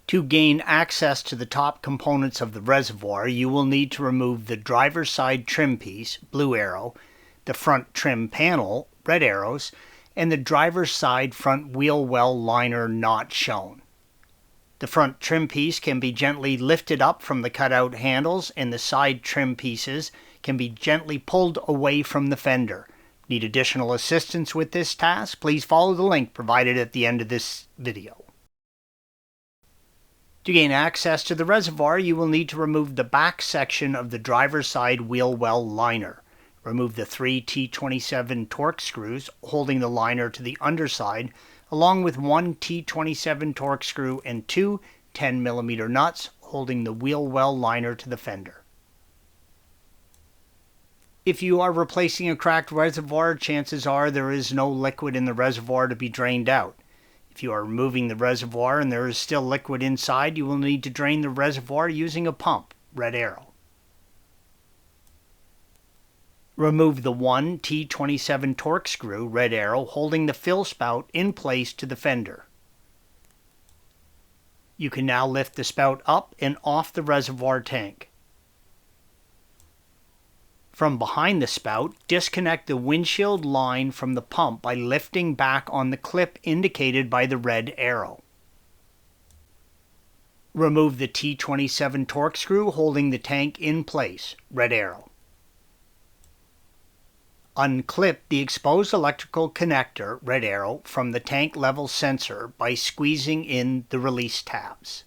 To gain access to the top components of the reservoir, you will need to remove the driver's side trim piece, blue arrow, the front trim panel, red arrows, and the driver's side front wheel well liner not shown. The front trim piece can be gently lifted up from the cutout handles, and the side trim pieces can be gently pulled away from the fender. Need additional assistance with this task? Please follow the link provided at the end of this video. To gain access to the reservoir, you will need to remove the back section of the driver's side wheel well liner. Remove the 3 T27 Torx screws holding the liner to the underside, along with 1 T27 Torx screw and 2 10mm nuts holding the wheel well liner to the fender. If you are replacing a cracked reservoir, chances are there is no liquid in the reservoir to be drained out. If you are removing the reservoir and there is still liquid inside, you will need to drain the reservoir using a pump, red arrow. Remove the 1 T27 Torx screw, red arrow, holding the fill spout in place to the fender. You can now lift the spout up and off the reservoir tank. From behind the spout, disconnect the windshield line from the pump by lifting back on the clip indicated by the red arrow. Remove the T27 Torx screw holding the tank in place, red arrow. Unclip the exposed electrical connector, red arrow, from the tank level sensor by squeezing in the release tabs.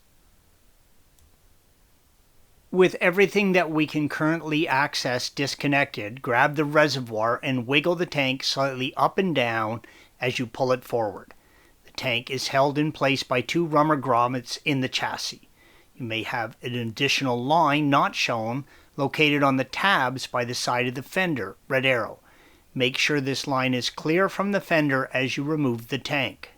With everything that we can currently access disconnected, grab the reservoir and wiggle the tank slightly up and down as you pull it forward. The tank is held in place by 2 rubber grommets in the chassis. You may have an additional line not shown located on the tabs by the side of the fender, red arrow. Make sure this line is clear from the fender as you remove the tank.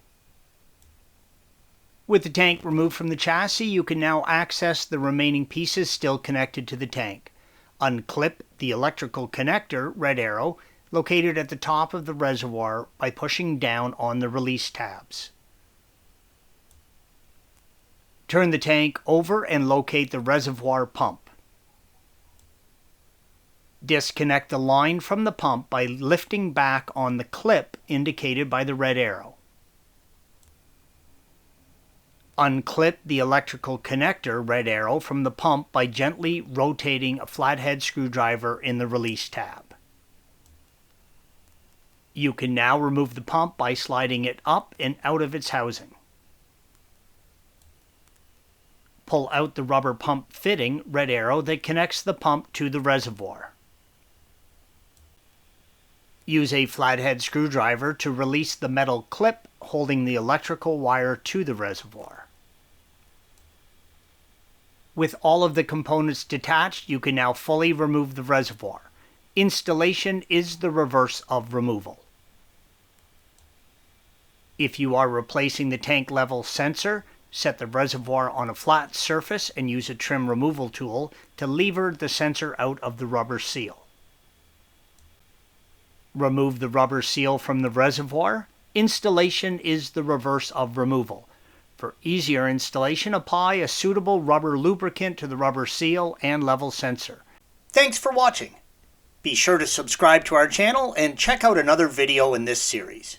With the tank removed from the chassis, you can now access the remaining pieces still connected to the tank. Unclip the electrical connector, red arrow, located at the top of the reservoir by pushing down on the release tabs. Turn the tank over and locate the reservoir pump. Disconnect the line from the pump by lifting back on the clip indicated by the red arrow. Unclip the electrical connector, red arrow, from the pump by gently rotating a flathead screwdriver in the release tab. You can now remove the pump by sliding it up and out of its housing. Pull out the rubber pump fitting, red arrow, that connects the pump to the reservoir. Use a flathead screwdriver to release the metal clip holding the electrical wire to the reservoir. With all of the components detached, you can now fully remove the reservoir. Installation is the reverse of removal. If you are replacing the tank level sensor, set the reservoir on a flat surface and use a trim removal tool to lever the sensor out of the rubber seal. Remove the rubber seal from the reservoir. Installation is the reverse of removal. For easier installation, apply a suitable rubber lubricant to the rubber seal and level sensor. Thanks for watching. Be sure to subscribe to our channel and check out another video in this series.